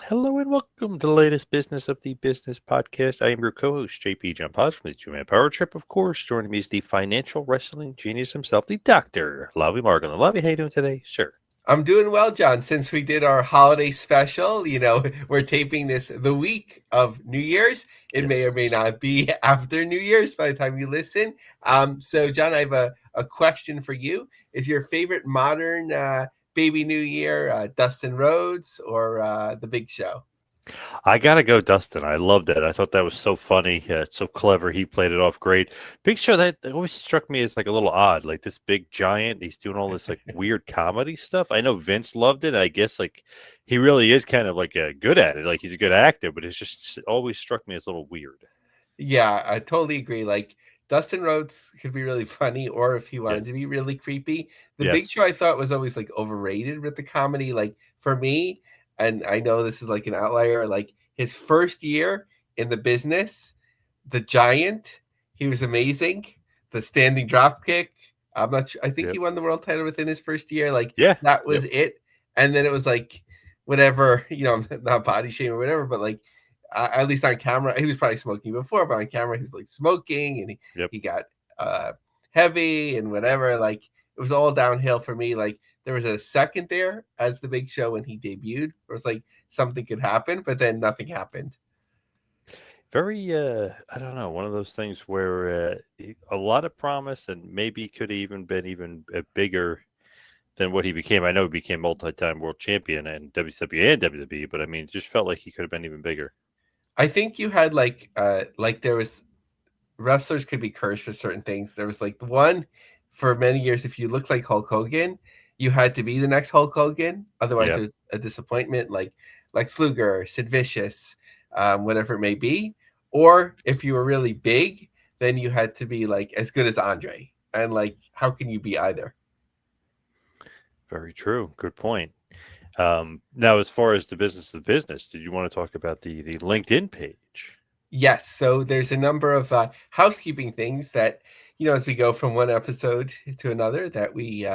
Hello and welcome to the latest business of the business podcast. I am your co-host JP John Paz from the Two Man Power Trip. Of course, joining me is the financial wrestling genius himself, the Doctor Lavie Margolin. Lavie, how you doing today, sir? I'm doing well, John. Since we did our holiday special, we're taping this the week of New Year's. It may Yes. or may not be after New Year's by the time you listen. So, John, I have a question for you. Is your favorite modern Baby New Year Dustin Rhodes or The Big Show? I gotta go, Dustin. I loved it. I thought that was so funny, so clever. He played it off great. Big Show that always struck me as like a little odd, like this big giant. He's doing all this like weird comedy stuff. I know Vince loved it. I guess like he really is kind of like good at it. Like he's a good actor, but it's just always struck me as a little weird. Yeah, I totally agree. Like Dustin Rhodes could be really funny, or if he wanted Yes, to be really creepy. The Big yes, Show I thought was always like overrated with the comedy. Like for me, and I know this is like an outlier, like his first year in the business, the Giant, he was amazing. The standing drop kick. I'm not sure. I think he yep, won the world title within his first year. Like yeah, that was yep. it. And then it was like whatever, I'm not body shaming or whatever, but like at least on camera, he was probably smoking before, but on camera, he was like smoking and Yep. he got heavy and whatever. Like it was all downhill for me. Like there was a second there as the Big Show when he debuted. It was like something could happen, but then nothing happened. Very, I don't know, one of those things where a lot of promise and maybe could have even been even bigger than what he became. I know he became multi-time world champion in WCW and WWE, but I mean, it just felt like he could have been even bigger. I think you had like there was wrestlers could be cursed for certain things. There was like one for many years. If you looked like Hulk Hogan, you had to be the next Hulk Hogan. Otherwise, Yeah, it was a disappointment. Like Sluger, Sid Vicious, whatever it may be. Or if you were really big, then you had to be like as good as Andre. And like, how can you be either? very true. Good point. Now, as far as the business of business, did you want to talk about the LinkedIn page? Yes. So there's a number of housekeeping things that as we go from one episode to another that we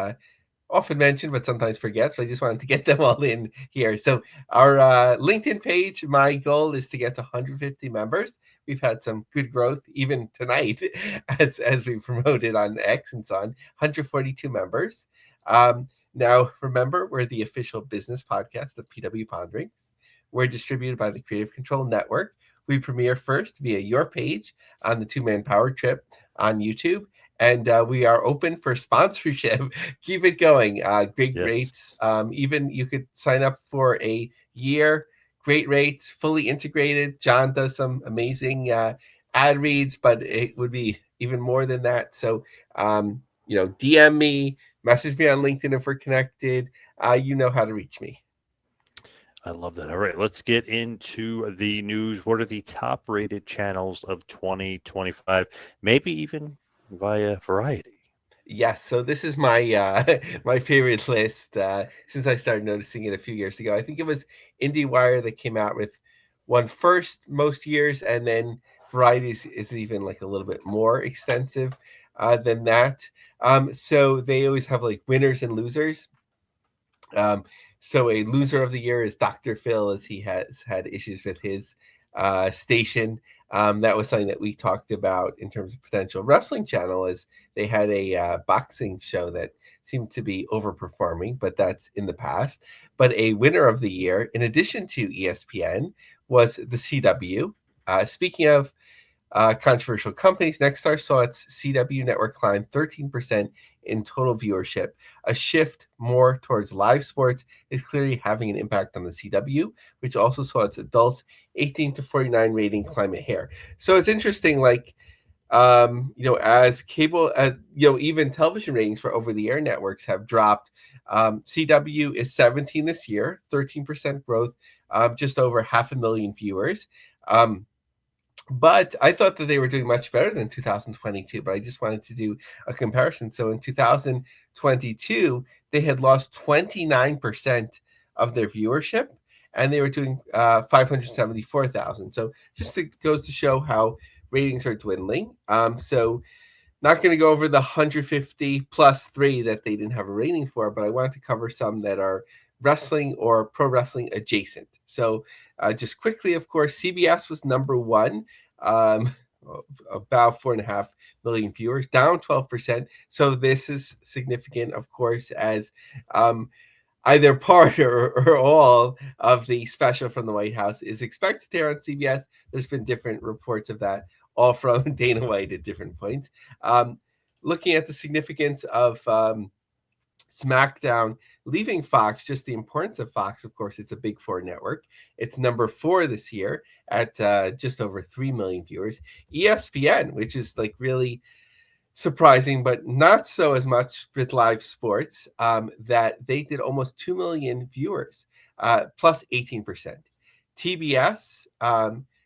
often mentioned, but sometimes forget. So I just wanted to get them all in here. So our LinkedIn page, my goal is to get to 150 members. We've had some good growth even tonight as we promoted on X and so on. 142 members. Now, remember, we're the official business podcast of PW Ponderings. We're distributed by the Creative Control Network. We premiere first via your page on the Two Man Power Trip on YouTube, and we are open for sponsorship. Keep it going. Great Yes. rates. Even you could sign up for a year. Great rates, fully integrated. John does some amazing ad reads, but it would be even more than that. So, DM me, message me on LinkedIn if we're connected. You know how to reach me. I love that. All right, let's get into the news. What are the top rated channels of 2025? Maybe even via variety. Yes, so this is my my favorite list since I started noticing it a few years ago. I think it was IndieWire that came out with one first most years, and then Variety is even like a little bit more extensive than that. So they always have like winners and losers. Um, so a loser of the year is Dr. Phil, as he has had issues with his station. That was something that we talked about in terms of potential wrestling channel, as they had a boxing show that seemed to be overperforming, but that's in the past. But a winner of the year, in addition to ESPN, was the CW. Speaking of controversial companies, Nexstar saw its CW network climb 13% in total viewership. A shift more towards live sports is clearly having an impact on the CW, which also saw its adults 18 to 49 rating climb a hair. So it's interesting, like, as cable, even television ratings for over the air networks have dropped. CW is 17 this year, 13% growth, just over 500,000 viewers. But I thought that they were doing much better than 2022, but I just wanted to do a comparison. So in 2022, they had lost 29% of their viewership and they were doing 574,000. So just it goes to show how ratings are dwindling. So not going to go over the 150 plus three that they didn't have a rating for, but I wanted to cover some that are wrestling or pro wrestling adjacent. So just quickly, of course, CBS was number one, um, about 4.5 million viewers, down 12%. So this is significant, of course, as either part or all of the special from the White House is expected there on CBS. There's been different reports of that, all from Dana White at different points. Looking at the significance of SmackDown leaving Fox, just the importance of Fox, of course, it's a big four network. It's number 4 this year at just over 3 million viewers. ESPN, which is like really surprising, but not so as much with live sports, that they did almost 2 million viewers, plus 18%. TBS,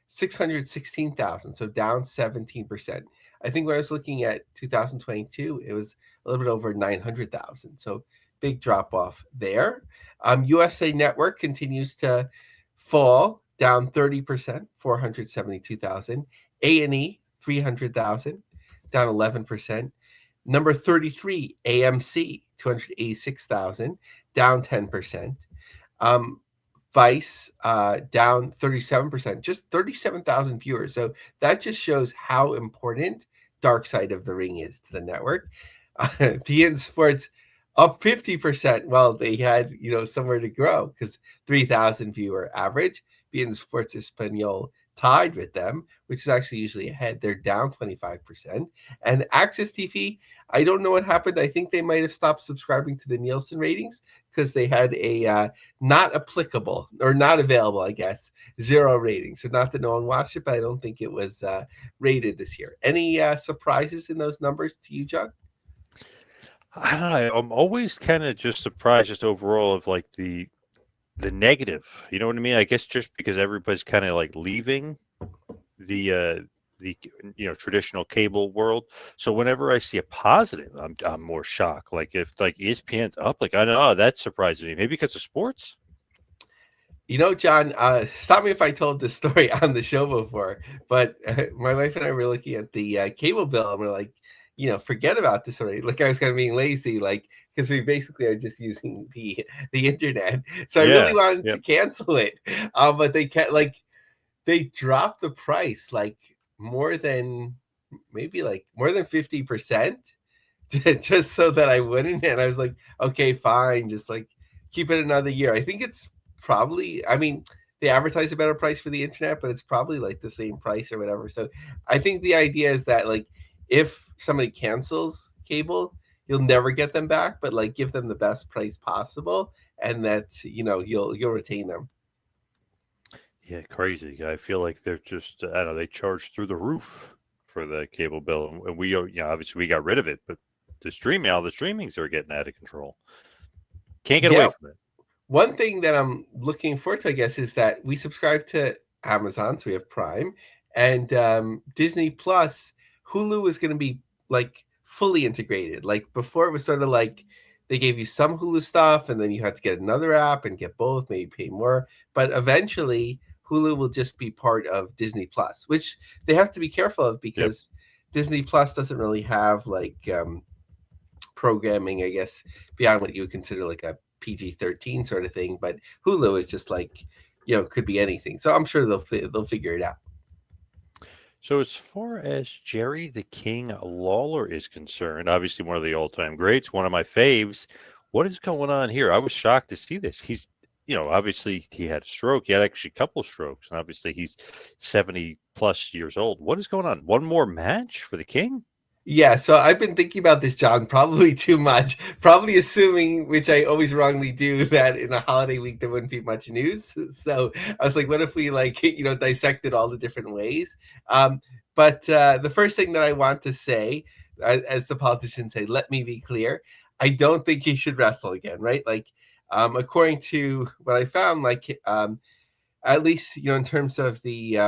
616,000, so down 17%. I think when I was looking at 2022, it was a little bit over 900,000. So big drop off there. USA Network continues to fall, down 30%, 472,000. A&E, 300,000, down 11%. Number 33, AMC, 286,000, down 10%. Vice, down 37%, just 37,000 viewers. So that just shows how important Dark Side of the Ring is to the network. PN Sports up 50%. Well, they had, somewhere to grow because 3,000 viewer average. PN Sports Espanol tied with them, which is actually usually ahead. They're down 25%. And Access TV, I don't know what happened. I think they might have stopped subscribing to the Nielsen ratings because they had a not applicable or not available, I guess, 0 rating. So not that no one watched it, but I don't think it was rated this year. Any surprises in those numbers to you, John? I don't know. I'm always kind of just surprised, just overall, of like the negative. You know what I mean? I guess just because everybody's kind of like leaving the traditional cable world. So whenever I see a positive, I'm more shocked. Like if like ESPN's up, like I know that surprises me. Maybe because of sports. John, stop me if I told this story on the show before, but my wife and I were looking at the cable bill and we're like, forget about this already. Like I was kind of being lazy, like because we basically are just using the internet. So I really Yeah. wanted Yeah. to cancel it, but they dropped the price like more than 50%, just so that I wouldn't. And I was like, okay, fine, just like keep it another year. I think it's probably, I mean, they advertise a better price for the internet, but it's probably like the same price or whatever. So I think the idea is that like if somebody cancels cable, you'll never get them back, but like give them the best price possible, and that's you'll retain them. Yeah, crazy. I feel like they're just, I don't know, they charge through the roof for the cable bill. And we, obviously we got rid of it, but the streamings are getting out of control. Can't get away Yeah. from it. One thing that I'm looking forward to, I guess, is that we subscribe to Amazon, so we have Prime, and Disney Plus. Hulu is going to be like fully integrated. Like before, it was sort of like they gave you some Hulu stuff, and then you had to get another app and get both, maybe pay more. But eventually, Hulu will just be part of Disney Plus, which they have to be careful of Yep. because Disney Plus doesn't really have like programming, I guess, beyond what you would consider like a PG-13 sort of thing. But Hulu is just like, could be anything. So I'm sure they'll figure it out. So as far as Jerry the King Lawler is concerned, obviously one of the all-time greats, one of my faves. What is going on here? I was shocked to see this. He's, obviously he had a stroke. He had actually a couple strokes, and obviously he's 70 plus years old. What is going on? One more match for the King? Yeah, so I've been thinking about this, John, probably too much. Probably assuming, which I always wrongly do, that in a holiday week there wouldn't be much news. So I was like, what if we dissected all the different ways? But the first thing that I want to say, as the politicians say, let me be clear, I don't think he should wrestle again, right? Like, according to what I found, like, at least in terms of the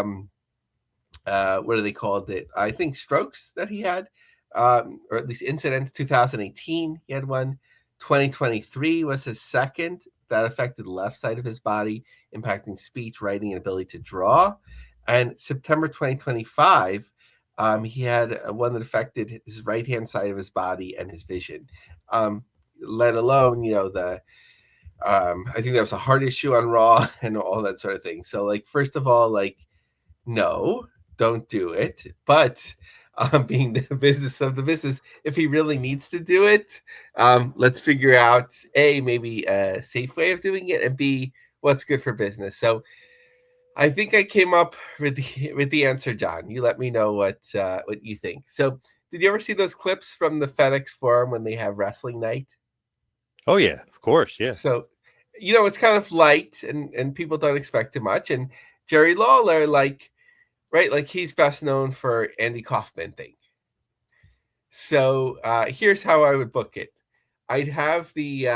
what do they called it? I think strokes that he had, or at least incidents. 2018, he had one. 2023 was his second. That affected the left side of his body, impacting speech, writing, and ability to draw. And September 2025, he had one that affected his right hand side of his body and his vision. Let alone, the I think that was a hard issue on Raw and all that sort of thing. So, like, first of all, like, no, don't do it. But being the business of the business, if he really needs to do it, let's figure out A, maybe a safe way of doing it, and B, what's good for business. So I think I came up with the answer, John. You let me know what you think. So did you ever see those clips from the FedEx Forum when they have wrestling night? Oh yeah, of course, yeah. So, it's kind of light and people don't expect too much. And Jerry Lawler, like, right, like he's best known for Andy Kaufman thing. So here's how I would book it. I'd have the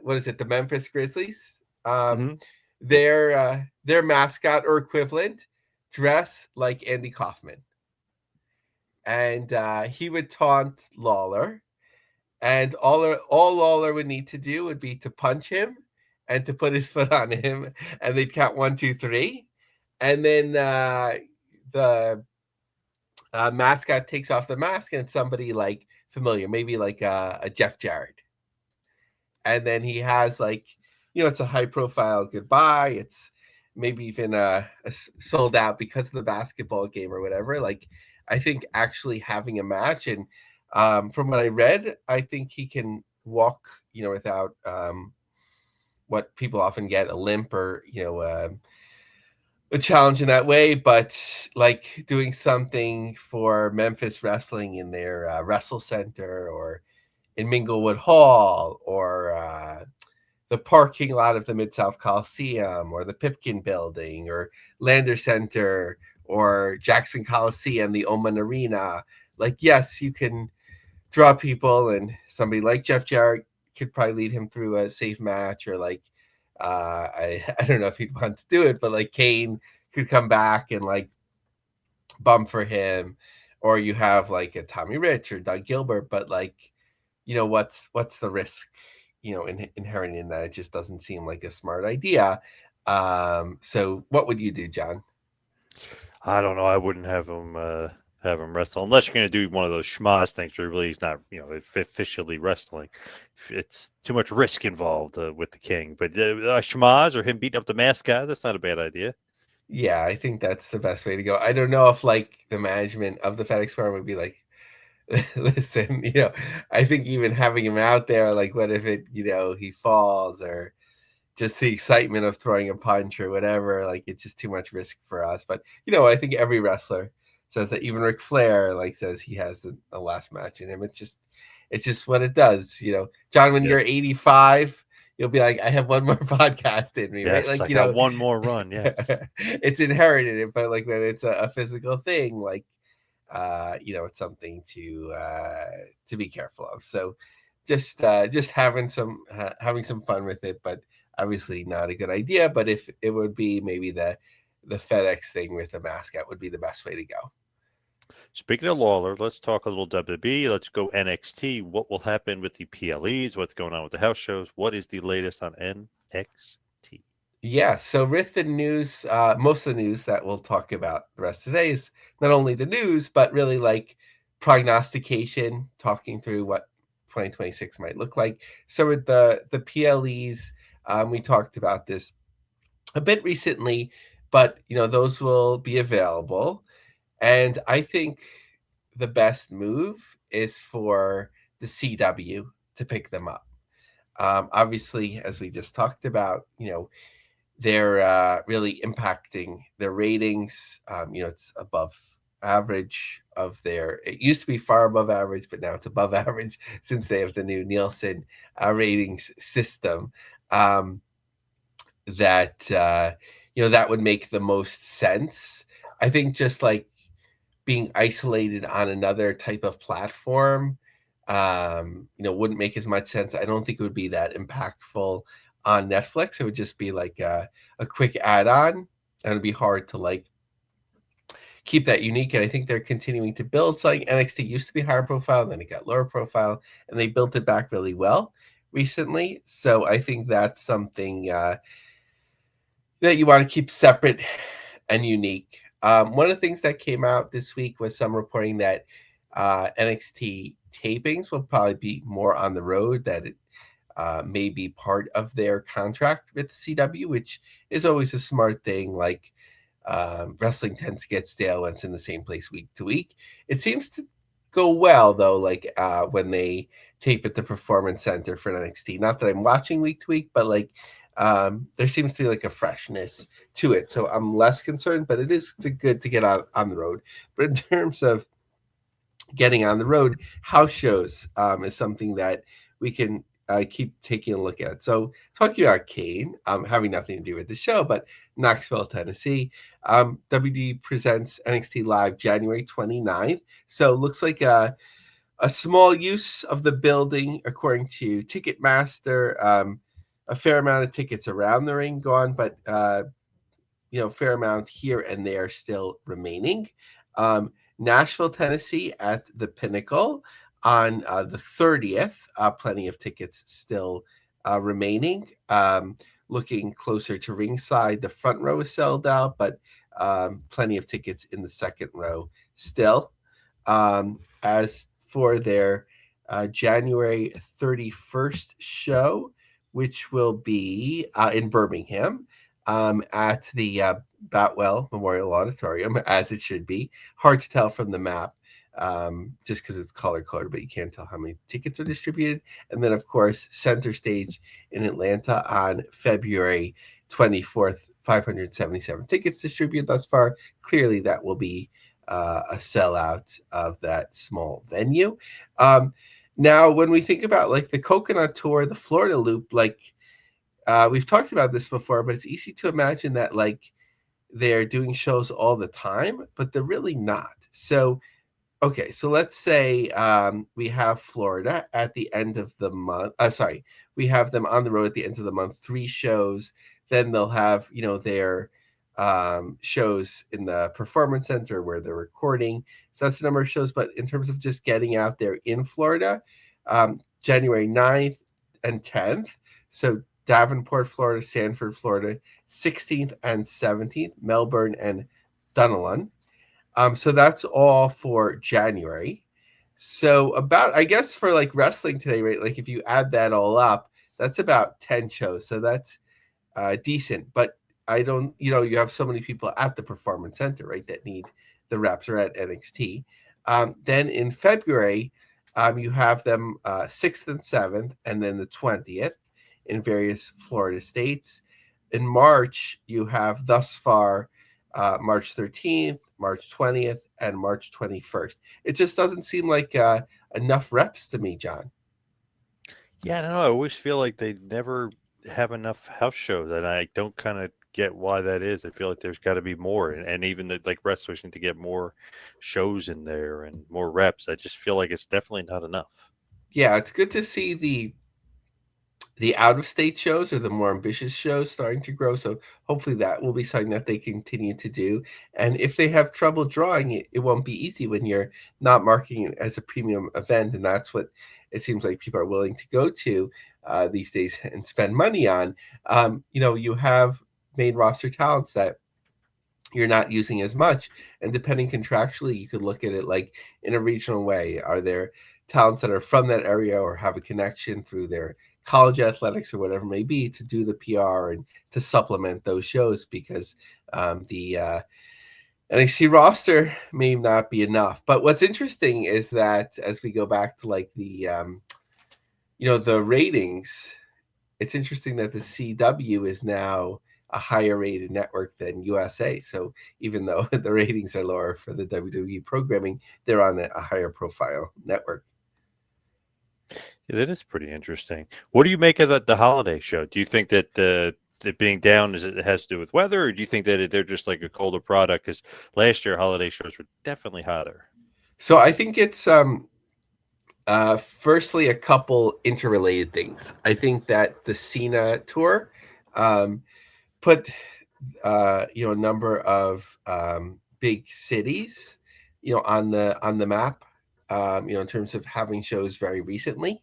what is it, the Memphis Grizzlies, Hmm. their mascot or equivalent dress like Andy Kaufman, and he would taunt Lawler, and all Lawler would need to do would be to punch him and to put his foot on him, and they'd count 1, 2, 3, and then the mascot takes off the mask and it's somebody like familiar, maybe like a Jeff Jarrett, and then he has like, it's a high profile goodbye. It's maybe even sold out because of the basketball game or whatever. Like, I think actually having a match, and from what I read, I think he can walk, without what people often get, a limp or a challenge in that way, but like doing something for Memphis Wrestling in their Wrestle Center or in Minglewood Hall or the parking lot of the Mid-South Coliseum or the Pipkin Building or Lander Center or Jackson Coliseum, the Oman Arena. Like, yes, you can draw people, and somebody like Jeff Jarrett could probably lead him through a safe match, or like, I don't know if he'd want to do it, but like Kane could come back and like bump for him, or you have like a Tommy Rich or Doug Gilbert, but like, what's the risk, inherent in that? It just doesn't seem like a smart idea. So what would you do, John? I don't know. I wouldn't have him wrestle unless you're going to do one of those schmaz things where really he's not, officially wrestling. It's too much risk involved with the king. But schmaz or him beating up the mascot, that's not a bad idea. Yeah, I think that's the best way to go. I don't know if like the management of the FedEx Forum would be like, listen, I think even having him out there, like, what if it, he falls, or just the excitement of throwing a punch or whatever, like, it's just too much risk for us. But, I think every wrestler says that. Even Ric Flair, like, says he has a last match in him. It's just what it does, John, when you're Yes. 85, you'll be like, I have one more podcast in me, right? Yes, Like, I got one more run. Yeah. it's inherent in it, but like when it's a physical thing, like, it's something to be careful of. So just having some fun with it, but obviously not a good idea. But if it would be, maybe the FedEx thing with the mascot would be the best way to go. Speaking of Lawler, let's talk a little WWE. Let's go NXT. What will happen with the PLEs? What's going on with the house shows? What is the latest on NXT? Yeah, so with the news, most of the news that we'll talk about the rest of today is not only the news, but really like prognostication, talking through what 2026 might look like. So with the PLEs, we talked about this a bit recently, but those will be available. And I think the best move is for the CW to pick them up. Obviously, as we just talked about, they're really impacting their ratings. It's above average of their. It used to be far above average, but now it's above average since they have the new Nielsen ratings system. Um, that that would make the most sense. I think just like being isolated on another type of platform, wouldn't make as much sense. I don't think it would be that impactful on Netflix. It would just be like a quick add-on, and it'd be hard to like keep that unique. And I think they're continuing to build something. NXT used to be higher profile, then it got lower profile, and they built it back really well recently. So I think that's something that you want to keep separate and unique. One of the things that came out this week was some reporting that NXT tapings will probably be more on the road, that may be part of their contract with the CW, which is always a smart thing. Like wrestling tends to get stale when it's in the same place week to week. It seems to go well though, like when they tape at the Performance Center for NXT. Not that I'm watching week to week, but like there seems to be like a freshness to it. So I'm less concerned, but it is good to get on the road. But in terms of getting on the road, house shows is something that we can keep taking a look at. So talking about Kane, having nothing to do with the show, but Knoxville, Tennessee, WD presents NXT Live January 29th. So it looks like a small use of the building, according to Ticketmaster. A fair amount of tickets around the ring gone, but fair amount here and there still remaining. Nashville, Tennessee at the Pinnacle on the 30th. Plenty of tickets still remaining. Looking closer to ringside, the front row is sold out, but plenty of tickets in the second row still. As for their January 31st show, which will be in Birmingham, at the Batwell Memorial Auditorium, as it should be. Hard to tell from the map, just because it's color-coded, but you can't tell how many tickets are distributed. And then, of course, Center Stage in Atlanta on February 24th, 577 tickets distributed thus far. Clearly, that will be a sellout of that small venue. Now, when we think about like the Coconut Tour, the Florida Loop, like we've talked about this before, but it's easy to imagine that like they're doing shows all the time, but they're really not. So, okay, so let's say we have Florida at the end of the month. We have them on the road at the end of the month, 3 shows. Then they'll have, their shows in the Performance Center where they're recording. So that's the number of shows. But in terms of just getting out there in Florida, January 9th and 10th. So Davenport, Florida, Sanford, Florida, 16th and 17th, Melbourne and Dunedin. So that's all for January. So about, I guess for like wrestling today, right? Like if you add that all up, that's about 10 shows. So that's decent. But I don't, you have so many people at the Performance Center, right, that need the reps or at NXT. Then in February, you have them 6th and 7th, and then the 20th in various Florida states. In March, you have thus far March 13th, March 20th, and March 21st. It just doesn't seem like enough reps to me, John. Yeah, I don't know. I always feel like they never have enough house shows, and I don't kind of get why that is. I feel like there's got to be more, and even like wrestlers need to get more shows in there and more reps. I just feel like it's definitely not enough. Yeah, it's good to see the out of state shows or the more ambitious shows starting to grow. So hopefully that will be something that they continue to do. And if they have trouble drawing it, it won't be easy when you're not marking it as a premium event. And that's what it seems like people are willing to go to these days and spend money on. You have main roster talents that you're not using as much. And depending contractually, you could look at it like in a regional way. Are there talents that are from that area or have a connection through their college athletics or whatever it may be to do the PR and to supplement those shows? Because the NXT roster may not be enough. But what's interesting is that as we go back to like the ratings, it's interesting that the CW is now a higher rated network than USA. So even though the ratings are lower for the WWE programming, they're on a higher profile network. Yeah, that is pretty interesting. What do you make of the holiday show? Do you think that it being down it has to do with weather, or do you think that they're just like a colder product? Because last year holiday shows were definitely hotter. So I think it's firstly a couple interrelated things. I think that the Cena tour put a number of big cities on the map in terms of having shows very recently.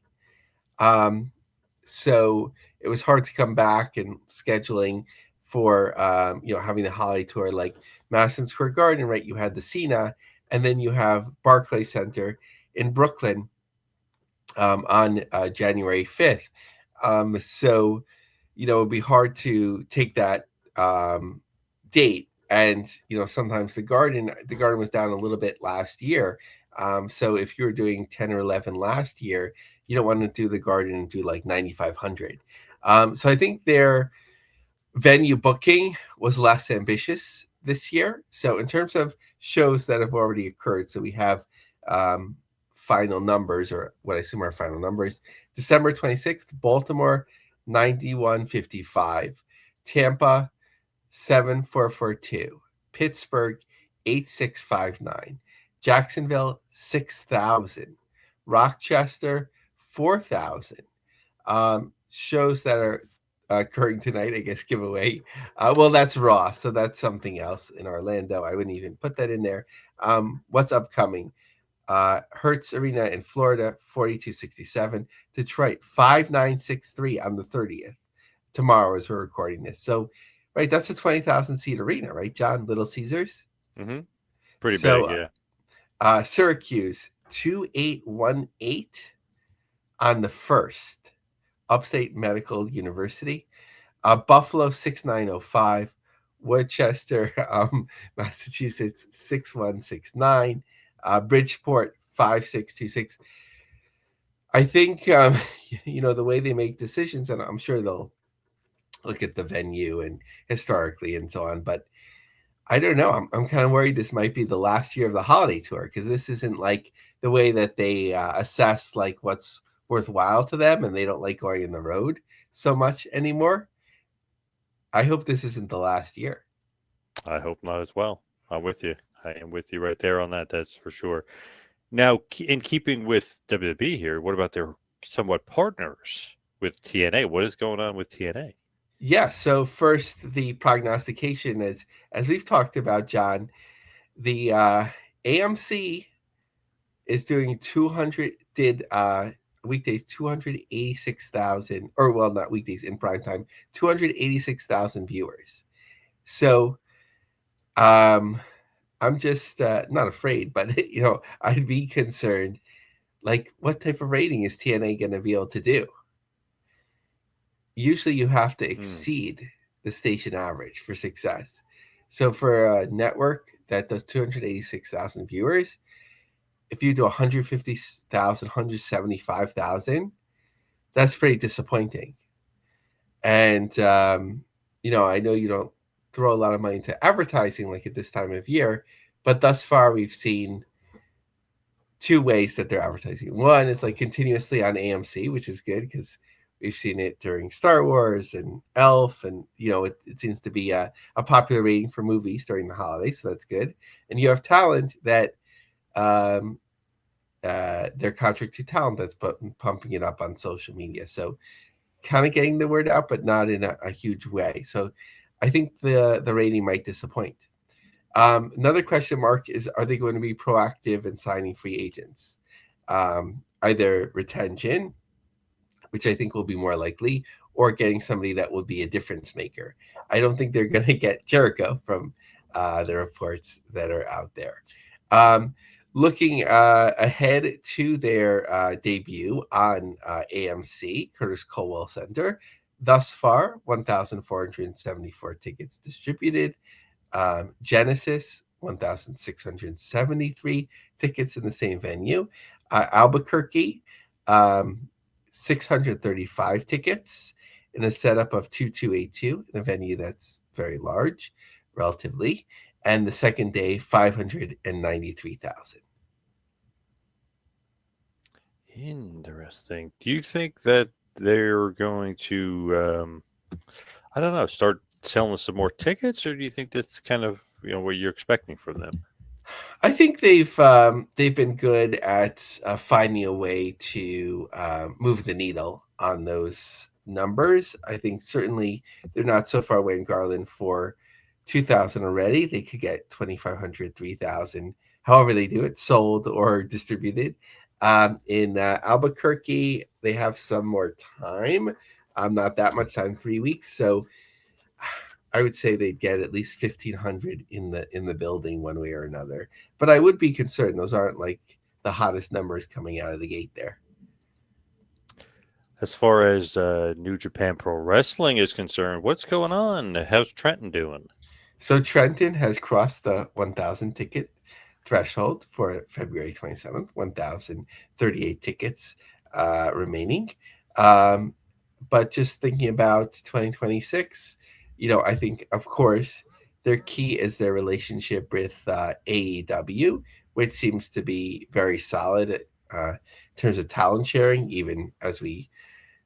So it was hard to come back and scheduling for having the holiday tour like Madison Square Garden, right? You had the Cena, and then you have Barclays Center in Brooklyn on January 5th. So it'd be hard to take that um, date. And sometimes the garden was down a little bit last year. So if you were doing 10 or 11 last year, you don't want to do the garden and do like 9,500. So I think their venue booking was less ambitious this year. So in terms of shows that have already occurred, so we have um, final numbers, or what I assume are final numbers. December 26th, Baltimore 9155, Tampa 7442, Pittsburgh 8659, Jacksonville 6,000, Rochester 4,000. Shows that are occurring tonight, I guess, giveaway. Well, that's Raw, so that's something else in Orlando. I wouldn't even put that in there. What's upcoming? Hertz Arena in Florida, 4267. Detroit, 5963 on the 30th. Tomorrow as we're recording this. So, right, that's a 20,000 seat arena, right, John? Little Caesars? Mm-hmm. Pretty big, So, yeah. Syracuse, 2818 on the 1st. Upstate Medical University. Buffalo 6905, Worcester, Massachusetts 6169, Bridgeport 5626. I think the way they make decisions, and I'm sure they'll look at the venue and historically and so on, but I don't know. I'm kind of worried this might be the last year of the holiday tour, because this isn't like the way that they assess like what's worthwhile to them, and they don't like going on the road so much anymore. I hope this isn't the last year. I hope not as well. I'm with you. I am with you right there on that. That's for sure. Now, in keeping with WWE here, what about their somewhat partners with TNA? What is going on with TNA? Yeah. So first, the prognostication is, as we've talked about, John, the AMC is doing 200 did weekdays 286,000, or well, not weekdays, in prime time, 286,000 viewers. So I'm just not afraid, but I'd be concerned. Like, what type of rating is TNA going to be able to do? Usually, you have to exceed the station average for success. So, for a network that does 286,000 viewers, if you do 150,000, 175,000, that's pretty disappointing. And I know you don't throw a lot of money into advertising like at this time of year, but thus far we've seen two ways that they're advertising. One is like continuously on AMC, which is good because we've seen it during Star Wars and Elf, and it seems to be a popular rating for movies during the holidays, so that's good. And you have talent that their contracted talent that's pumping it up on social media, so kind of getting the word out, but not in a huge way. So I think the rating might disappoint. Another question mark is, are they going to be proactive in signing free agents? Either retention, which I think will be more likely, or getting somebody that will be a difference maker. I don't think they're going to get Jericho from the reports that are out there. Looking ahead to their debut on AMC, Curtis Colwell Center, thus far, 1,474 tickets distributed. Genesis, 1,673 tickets in the same venue. Albuquerque, 635 tickets in a setup of 2282 in a venue that's very large, relatively. And the second day, 593,000. Interesting. Do you think that they're going to, I don't know, start selling some more tickets, or do you think that's kind of what you're expecting from them? I think they've been good at finding a way to move the needle on those numbers. I think certainly they're not so far away in Garland for 2,000 already. They could get 2,500, 3,000, however they do it, sold or distributed. In Albuquerque, they have some more time. Not that much time, 3 weeks. So I would say they'd get at least 1,500 in the building one way or another. But I would be concerned; those aren't like the hottest numbers coming out of the gate there. As far as New Japan Pro Wrestling is concerned, what's going on? How's Trenton doing? So Trenton has crossed the 1,000 ticket threshold for February 27th, 1,038 tickets remaining. Um, but just thinking about 2026, I think, of course, their key is their relationship with AEW, which seems to be very solid in terms of talent sharing, even as we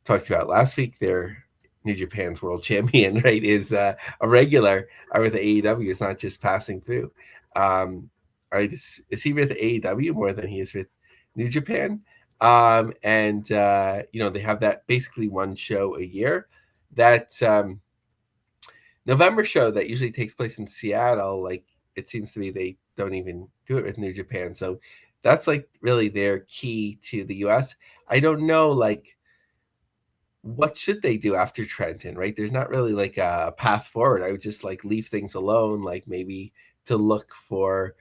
talked about last week. Their New Japan's world champion, right, is a regular with AEW. It's not just passing through. Right, is he with AEW more than he is with New Japan? And they have that basically one show a year. That November show that usually takes place in Seattle, like it seems to be they don't even do it with New Japan. So that's like really their key to the US. I don't know, like what should they do after Trenton, right? There's not really like a path forward. I would just like leave things alone, like maybe to look for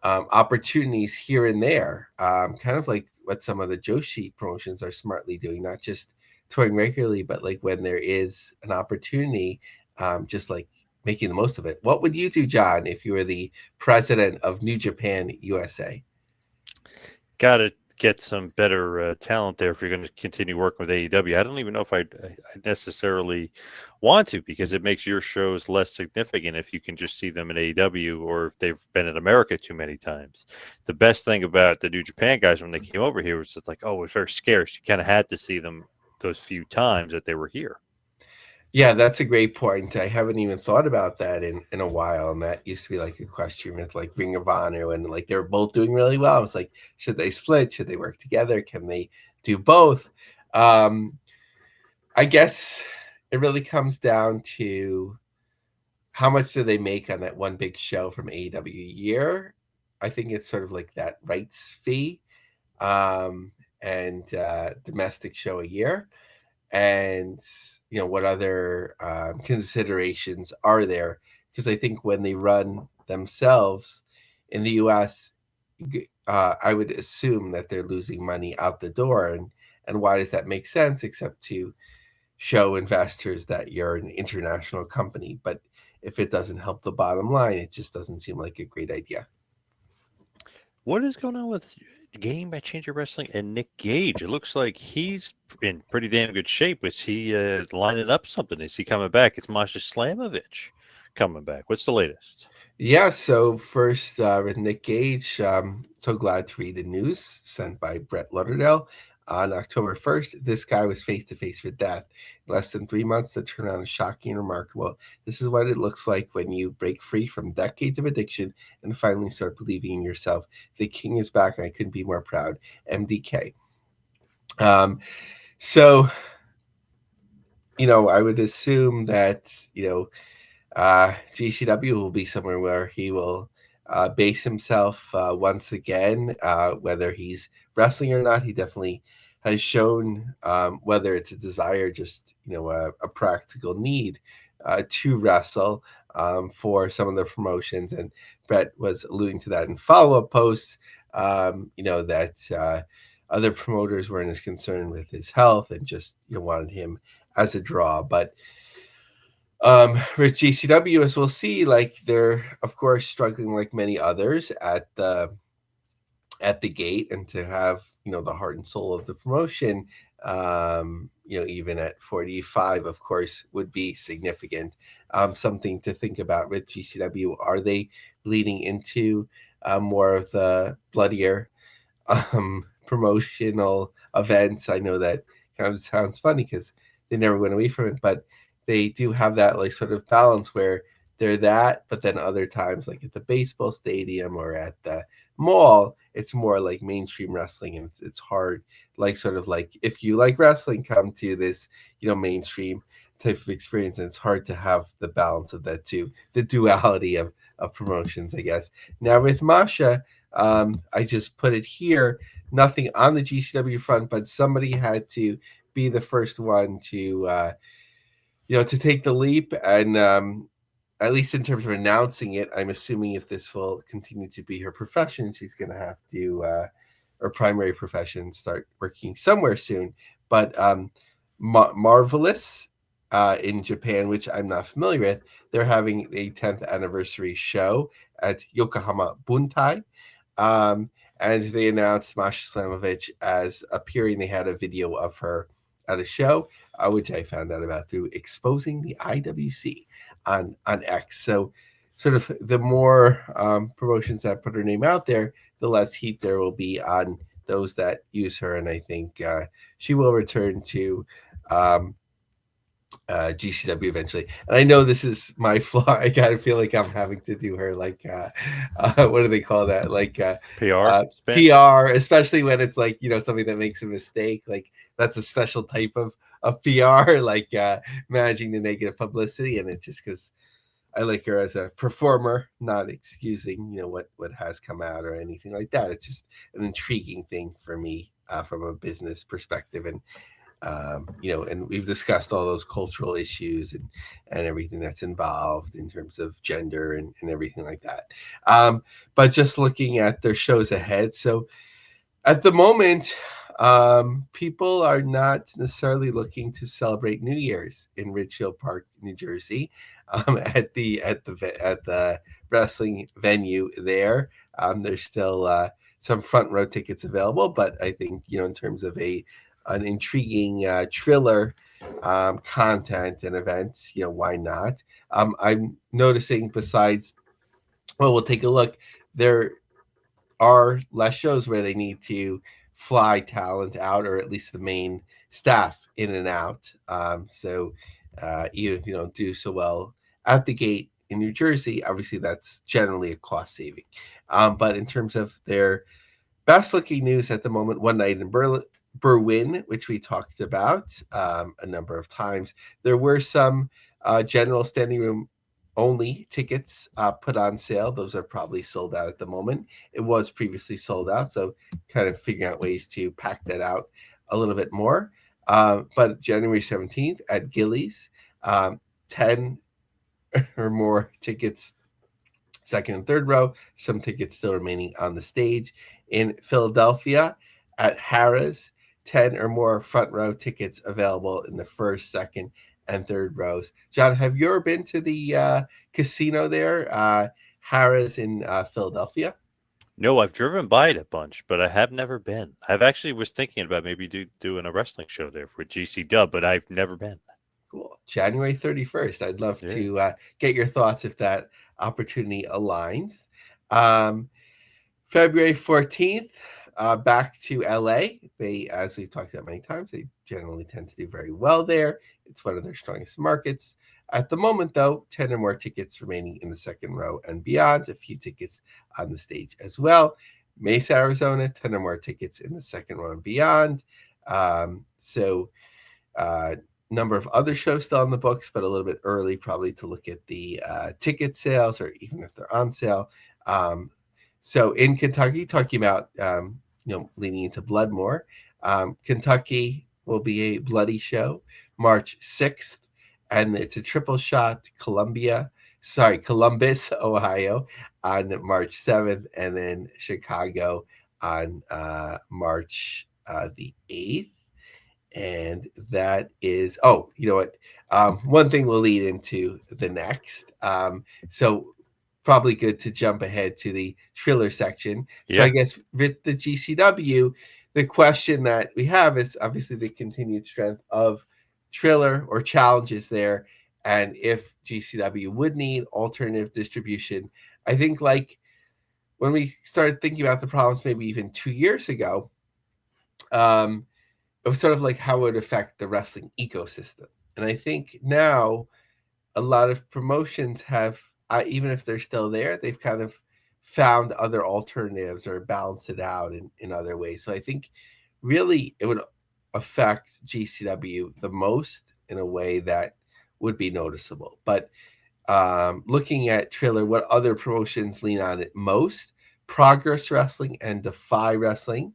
opportunities here and there, kind of like what some of the Joshi promotions are smartly doing, not just touring regularly, but like when there is an opportunity, just like making the most of it. What would you do, John, if you were the president of New Japan USA? Got to get some better talent there if you're going to continue working with AEW. I don't even know if I necessarily want to, because it makes your shows less significant if you can just see them in AEW, or if they've been in America too many times. The best thing about the New Japan guys when they came over here was just like, oh, it's very scarce. You kind of had to see them those few times that they were here. Yeah, that's a great point. I haven't even thought about that in a while, and that used to be like a question with like Ring of Honor, and like they're both doing really well. I was like, should they split? Should they work together? Can they do both? Um, I guess it really comes down to how much do they make on that one big show from AEW a year. I think it's sort of like that rights fee, um, and domestic show a year, and what other considerations are there, because I think when they run themselves in the US, I would assume that they're losing money out the door, and why does that make sense except to show investors that you're an international company? But if it doesn't help the bottom line, it just doesn't seem like a great idea. What is going on with Game by Changer Wrestling and Nick Gage? It looks like he's in pretty damn good shape. Is he lining up something? Is he coming back? It's Masha Slamovich coming back. What's the latest? Yeah, so first with Nick Gage, so glad to read the news sent by Brett Lauderdale. On October 1st, this guy was face to face with death. In less than 3 months, the turnaround is shocking and remarkable. This is what it looks like when you break free from decades of addiction and finally start believing in yourself. The king is back, and I couldn't be more proud. MDK. Um, so, I would assume that, GCW will be somewhere where he will base himself once again, whether he's wrestling or not. He definitely has shown, whether it's a desire, just a practical need to wrestle for some of the promotions. And Brett was alluding to that in follow-up posts. That other promoters weren't as concerned with his health and just wanted him as a draw, but with GCW, as we'll see, like they're of course struggling like many others at the gate, and to have the heart and soul of the promotion, even at 45, of course, would be significant. Something to think about with GCW: are they leading into more of the bloodier promotional events? I know that kind of sounds funny because they never went away from it, but they do have that like sort of balance where they're that, but then other times, like at the baseball stadium or at the mall, it's more like mainstream wrestling, and it's hard, like sort of like if you like wrestling, come to this, mainstream type of experience, and it's hard to have the balance of that too, the duality of promotions, I guess. Now with Masha, I just put it here, nothing on the GCW front, but somebody had to be the first one to take the leap, and at least in terms of announcing it, I'm assuming if this will continue to be her profession, she's going to have to, her primary profession, start working somewhere soon. but Marvelous in Japan, which I'm not familiar with, they're having a 10th anniversary show at Yokohama Buntai. Um, and they announced Masha Slamovich as appearing. They had a video of her at a show, which I found out about through Exposing the IWC on X. So, sort of the more promotions that put her name out there, the less heat there will be on those that use her. And I think she will return to um, GCW eventually. And I know this is my flaw. I kind of feel like I'm having to do her like, what do they call that? Like PR spin. PR, especially when it's like, somebody that makes a mistake. Like that's a special type of PR, like managing the negative publicity. And it's just because I like her as a performer, not excusing, what has come out or anything like that. It's just an intriguing thing for me from a business perspective. And and we've discussed all those cultural issues and everything that's involved in terms of gender and everything like that. But just looking at their shows ahead. So at the moment, people are not necessarily looking to celebrate New Year's in Ridgefield Park, New Jersey, at the wrestling venue there. There's still some front row tickets available, but I think in terms of an intriguing Triller content and events, why not? I'm noticing besides, well, we'll take a look. There are less shows where they need to fly talent out, or at least the main staff in and out. So even if you don't do so well at the gate in New Jersey, obviously that's generally a cost saving. But in terms of their best looking news at the moment, One Night in Berwyn, which we talked about a number of times, there were some general standing room only tickets put on sale. Those are probably sold out at the moment. It was previously sold out, so kind of figuring out ways to pack that out a little bit more. But January 17th at Gillies, 10 or more tickets, second and third row, some tickets still remaining on the stage. In Philadelphia at Harrah's, 10 or more front row tickets available in the first, second, and third rows. John, have you ever been to the casino there, Harrah's in Philadelphia? No, I've driven by it a bunch, but I have never been. I've actually was thinking about maybe doing a wrestling show there for GC Dub, but I've never been. Cool. January 31st. I'd love Yeah. to get your thoughts if that opportunity aligns. February 14th, back to LA. They, as we've talked about many times, they generally tend to do very well there. It's one of their strongest markets. At the moment, though, 10 or more tickets remaining in the second row and beyond, a few tickets on the stage as well. Mesa, Arizona, 10 or more tickets in the second row and beyond. Number of other shows still on the books, but a little bit early probably to look at the ticket sales, or even if they're on sale. So in Kentucky, talking about leaning into blood more, Kentucky will be a bloody show March 6th, and it's a triple shot. Columbus, Ohio, on March 7th, and then Chicago on March the 8th. And that is, you know what? One thing will lead into the next. So probably good to jump ahead to the Triller section. So Yeah. I guess with the GCW, the question that we have is obviously the continued strength of Triller or challenges there, and if GCW would need alternative distribution. I think like when we started thinking about the problems maybe even 2 years ago, it was sort of like how it would affect the wrestling ecosystem. And I think now a lot of promotions have, even if they're still there, they've kind of found other alternatives or balanced it out in other ways. So I think really it would affect GCW the most in a way that would be noticeable. But looking at Triller, what other promotions lean on it most? Progress Wrestling and Defy Wrestling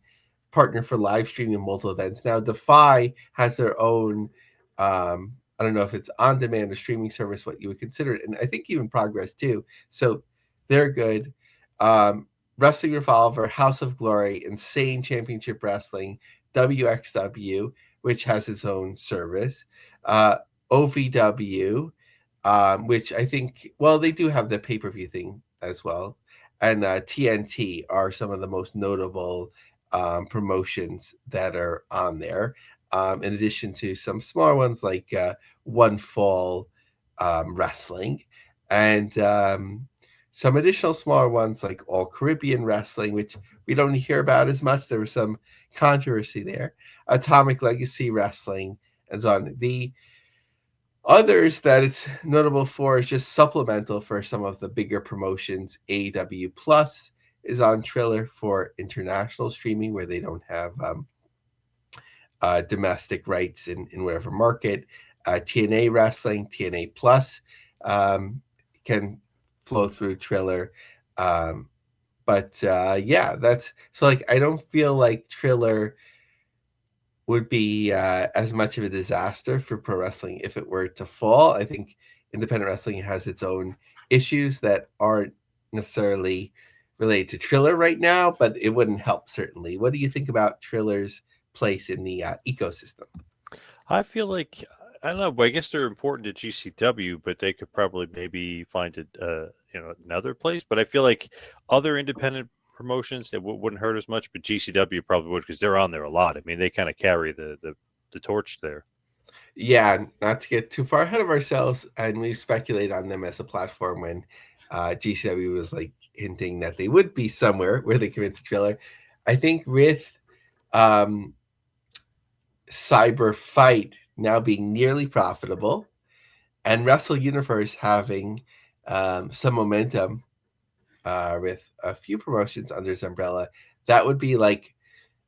partner for live streaming multiple events. Now, Defy has their own, I don't know if it's on demand or streaming service, what you would consider it. And I think even Progress too. So they're good. Wrestling Revolver, House of Glory, Insane Championship Wrestling, WXW, which has its own service. OVW, which I think, well, they do have the pay per view thing as well. And TNT are some of the most notable promotions that are on there, in addition to some smaller ones like One Fall Wrestling, and some additional smaller ones like All Caribbean Wrestling, which we don't hear about as much. There was some controversy there. Atomic Legacy Wrestling, and so on. The others that it's notable for is just supplemental for some of the bigger promotions. AEW Plus is on Triller for international streaming, where they don't have domestic rights in whatever market. TNA Wrestling, TNA Plus, can flow through Triller. But yeah, that's so, like, I don't feel like Triller would be as much of a disaster for pro wrestling if it were to fall. I think independent wrestling has its own issues that aren't necessarily related to Triller right now, but it wouldn't help, certainly. What do you think about Triller's place in the ecosystem? I feel like I don't know. But I guess they're important to GCW, but they could probably maybe find it, another place. But I feel like other independent promotions that wouldn't hurt as much, but GCW probably would because they're on there a lot. I mean, they kind of carry the torch there. Yeah, not to get too far ahead of ourselves, and we speculate on them as a platform when GCW was like hinting that they would be somewhere where they come into Triller. I think with um, Cyber Fight now being nearly profitable and Wrestle Universe having some momentum with a few promotions under its umbrella, that would be like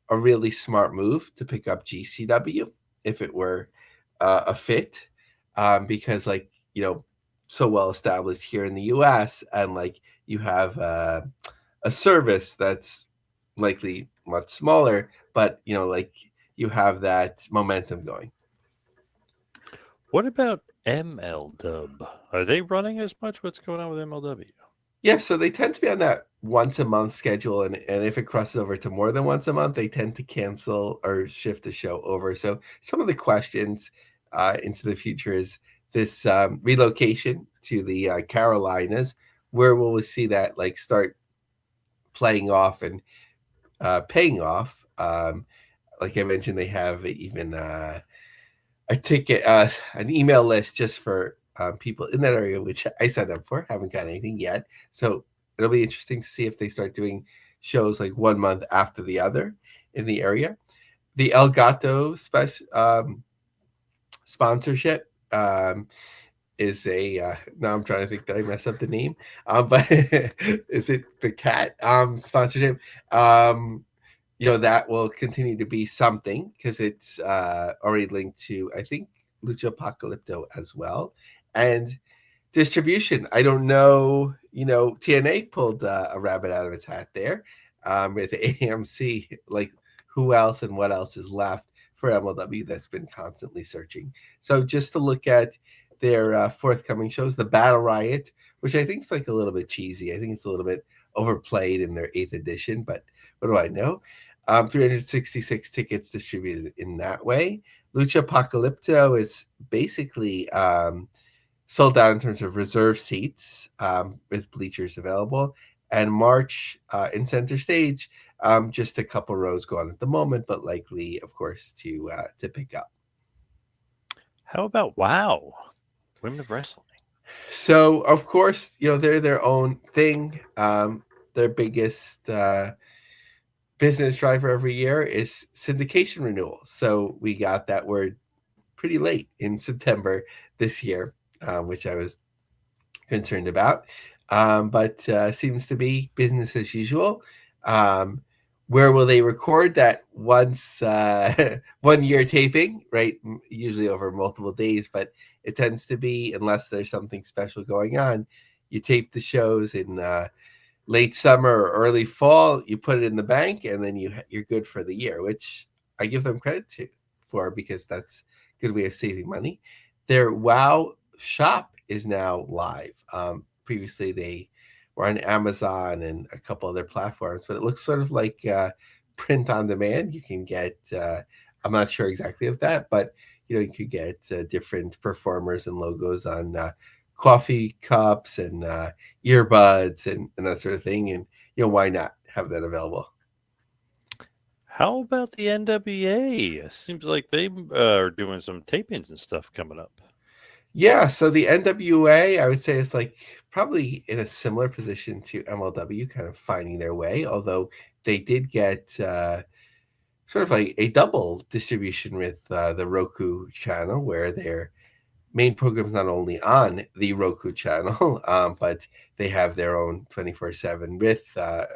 a really smart move to pick up GCW if it were a fit, because, like, so well established here in the US, and like you have a service that's likely much smaller, but like you have that momentum going. What about ML Dub? Are they running as much? What's going on with MLW? Yeah, so they tend to be on that once a month schedule, and if it crosses over to more than once a month, they tend to cancel or shift the show over. So some of the questions into the future is this relocation to the Carolinas. Where will we see that like start playing off and paying off? Like I mentioned, they have even a ticket, an email list just for people in that area, which I signed up for. Haven't got anything yet, so it'll be interesting to see if they start doing shows like 1 month after the other in the area. The El Gato special sponsorship is a now I'm trying to think that I mess up the name, but is it the cat sponsorship? That will continue to be something because it's already linked to, I think, Lucha Apocalypto as well. And distribution, I don't know, TNA pulled a rabbit out of its hat there with AMC. Like, who else and what else is left for MLW that's been constantly searching? So just to look at their forthcoming shows, the Battle Riot, which I think is like a little bit cheesy. I think it's a little bit overplayed in their 8th edition, but what do I know? 366 tickets distributed in that way. Lucha Apocalypto is basically sold out in terms of reserve seats, with bleachers available. And March in center stage, just a couple rows gone at the moment, but likely, of course, to pick up. How about WoW? Women of Wrestling. So, of course, they're their own thing. Their biggest business driver every year is syndication renewal. So we got that word pretty late in September this year, which I was concerned about. But seems to be business as usual. Where will they record that once 1 year taping, right? Usually over multiple days, but it tends to be, unless there's something special going on, you tape the shows in late summer or early fall, you put it in the bank, and then you're good for the year, which I give them credit for, because that's a good way of saving money. Their WoW shop is now live. Previously, they were on Amazon and a couple other platforms, but it looks sort of like print on demand. You can get I'm not sure exactly of that, but you could get different performers and logos on coffee cups and earbuds and that sort of thing. And why not have that available? How about the NWA? Seems like they are doing some tapings and stuff coming up. Yeah, so the NWA, I would say, is like probably in a similar position to MLW, kind of finding their way. Although they did get sort of like a double distribution with the Roku channel, where their main program is not only on the Roku channel, but they have their own 24/7 with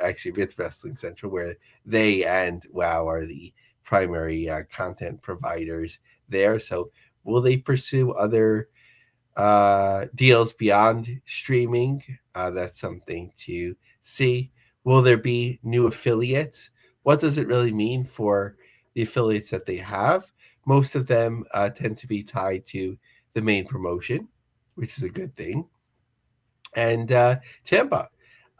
actually with Wrestling Central, where they and WoW are the primary content providers there. So will they pursue other deals beyond streaming? That's something to see. Will there be new affiliates? What does it really mean for the affiliates that they have? Most of them tend to be tied to the main promotion, which is a good thing. And Tampa,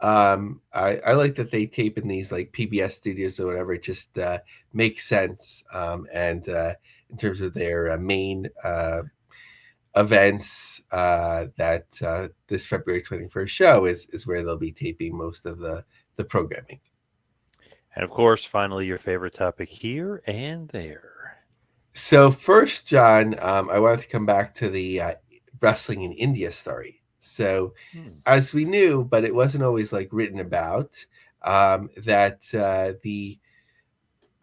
I like that they tape in these like PBS studios or whatever. It just makes sense. And in terms of their main events, that this February 21st show is where they'll be taping most of the programming. And of course, finally, your favorite topic here and there. So first, John, I wanted to come back to the wrestling in India story. So Hmm. as we knew, but it wasn't always like written about, that the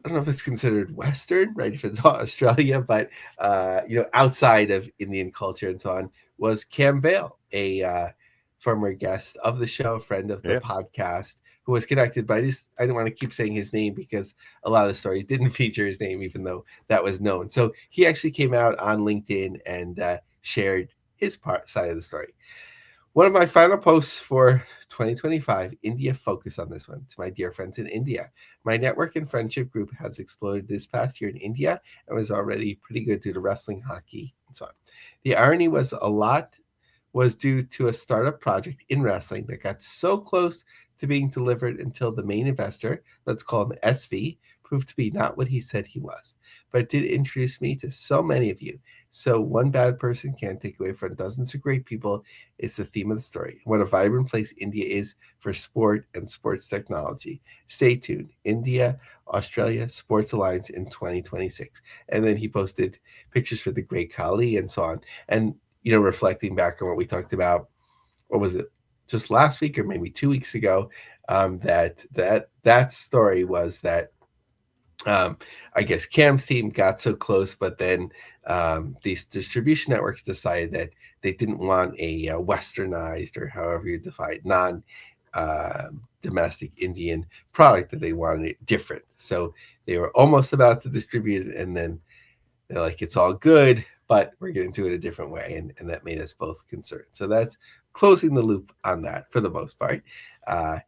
I don't know if it's considered Western, right? If it's Australia, but outside of Indian culture and so on, was Cam Vale, a former guest of the show, friend of the Yeah. podcast, who was connected. But I didn't want to keep saying his name because a lot of the stories didn't feature his name, even though that was known. So he actually came out on LinkedIn and shared his side of the story. One of my final posts for 2025, India focus on this one. To my dear friends in India, my network and friendship group has exploded this past year in India and was already pretty good due to wrestling, hockey, and so on. The irony was a lot was due to a startup project in wrestling that got so close to being delivered until the main investor, let's call him SV, proved to be not what he said he was. But it did introduce me to so many of you. So one bad person can't take away from dozens of great people is the theme of the story. What a vibrant place India is for sport and sports technology. Stay tuned. India, Australia Sports Alliance in 2026. And then he posted pictures for the Great Khali and so on. And, reflecting back on what we talked about, what was it, just last week or maybe 2 weeks ago, that story was that I guess Cam's team got so close, but then these distribution networks decided that they didn't want a westernized, or however you define, non domestic Indian product, that they wanted it different. So they were almost about to distribute it, and then they're like, it's all good, but we're going to do it a different way. And that made us both concerned. So that's closing the loop on that for the most part. Uh,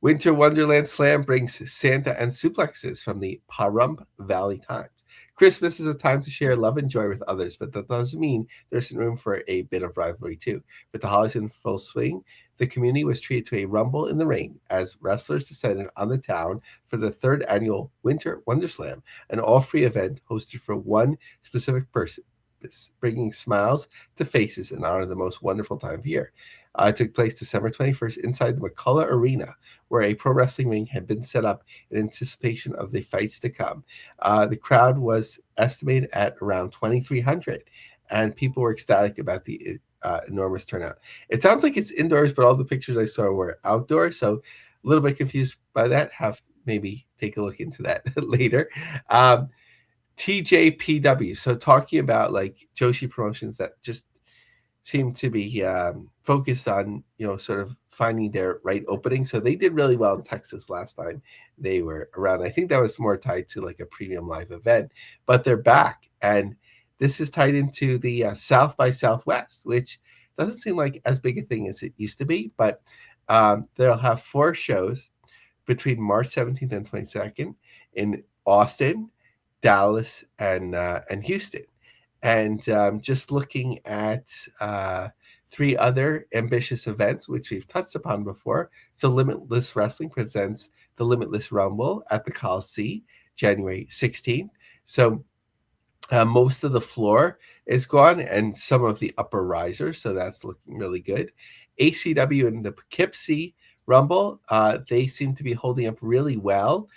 Winter Wonderland Slam brings Santa and suplexes from the Pahrump Valley Times. Christmas is a time to share love and joy with others, but that doesn't mean there's room for a bit of rivalry too. With the holidays in full swing, the community was treated to a rumble in the rain as wrestlers descended on the town for the third annual Winter Wonder Slam, an all-free event hosted for one specific person, bringing smiles to faces in honor of the most wonderful time of year. It took place December 21st inside the McCullough Arena, where a pro wrestling ring had been set up in anticipation of the fights to come. The crowd was estimated at around 2,300, and people were ecstatic about the enormous turnout. It sounds like it's indoors, but all the pictures I saw were outdoors, so a little bit confused by that. Have to maybe take a look into that later. TJPW. So talking about like Joshi promotions that just seem to be focused on sort of finding their right opening. So they did really well in Texas last time they were around. I think that was more tied to like a premium live event, but they're back, and this is tied into the South by Southwest, which doesn't seem like as big a thing as it used to be. But they'll have 4 shows between March 17th and 22nd in Austin, Dallas, and Houston. And just looking at 3 other ambitious events, which we've touched upon before. So Limitless Wrestling presents the Limitless Rumble at the Coliseum, January 16th. So Most of the floor is gone and some of the upper risers, so that's looking really good. ACW and the Poughkeepsie Rumble, they seem to be holding up really well,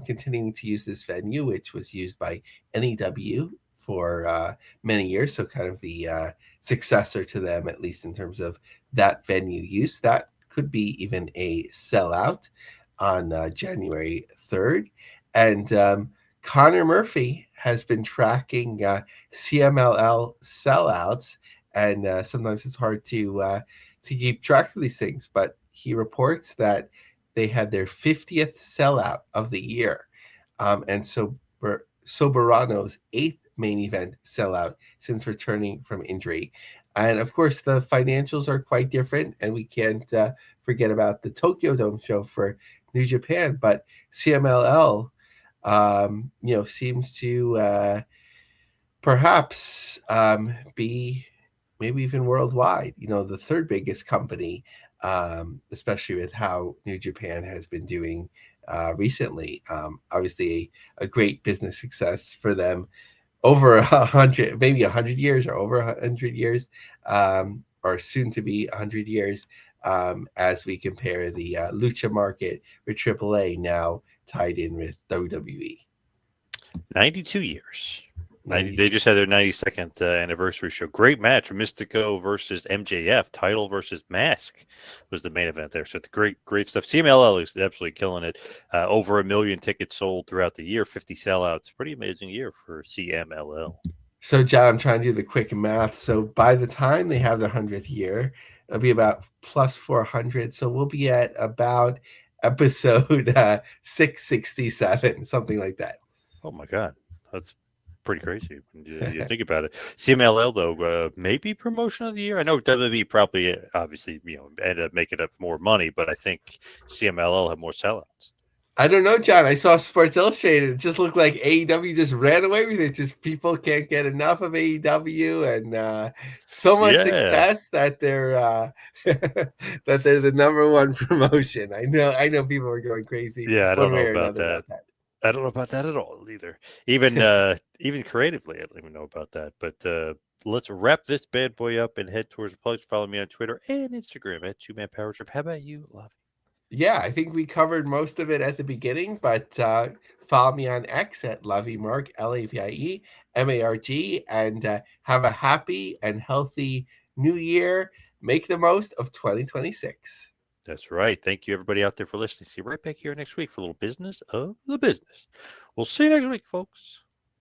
continuing to use this venue, which was used by NEW for many years, so kind of the successor to them, at least in terms of that venue use. That could be even a sellout on January 3rd. And Connor Murphy has been tracking CMLL sellouts, and sometimes it's hard to keep track of these things. But he reports that they had their 50th sellout of the year, and so Soberano's eighth main event sellout since returning from injury. And of course, the financials are quite different, and we can't forget about the Tokyo Dome show for New Japan. But CMLL seems to perhaps be maybe even worldwide, the third biggest company, especially with how New Japan has been doing recently. Obviously, a great business success for them over 100, maybe 100 years or over 100 years, or soon to be 100 years, as we compare the lucha market with AAA now tied in with WWE. 92 years. 90. They just had their 92nd anniversary show. Great match. Mystico versus MJF. Title versus Mask was the main event there. So it's great stuff. CMLL is absolutely killing it. Over 1 million tickets sold throughout the year. 50 sellouts. Pretty amazing year for CMLL. So, John, I'm trying to do the quick math. So by the time they have their 100th year, it'll be about plus 400. So we'll be at about episode 667, something like that. Oh, my God. That's pretty crazy when you think about it. CMLL, though, maybe promotion of the year. I know WWE probably, obviously, ended up making up more money, but I think CMLL had more sellouts. I don't know, John. I saw Sports Illustrated. It just looked like AEW just ran away with it. Just people can't get enough of AEW, and so much Yeah. success that they're that they're the number one promotion. I know people are going crazy Yeah, I don't one know way or about another that. about that. I don't know about that at all either. Even even creatively, I don't even know about that. But let's wrap this bad boy up and head towards the place. Follow me on Twitter and Instagram at 2Man Power Trip. How about you, Lavie? Yeah, I think we covered most of it at the beginning, but follow me on X at LavieMarg, LavieMarg, and have a happy and healthy new year. Make the most of 2026. That's right. Thank you, everybody out there, for listening. See you right back here next week for a little business of the business. We'll see you next week, folks.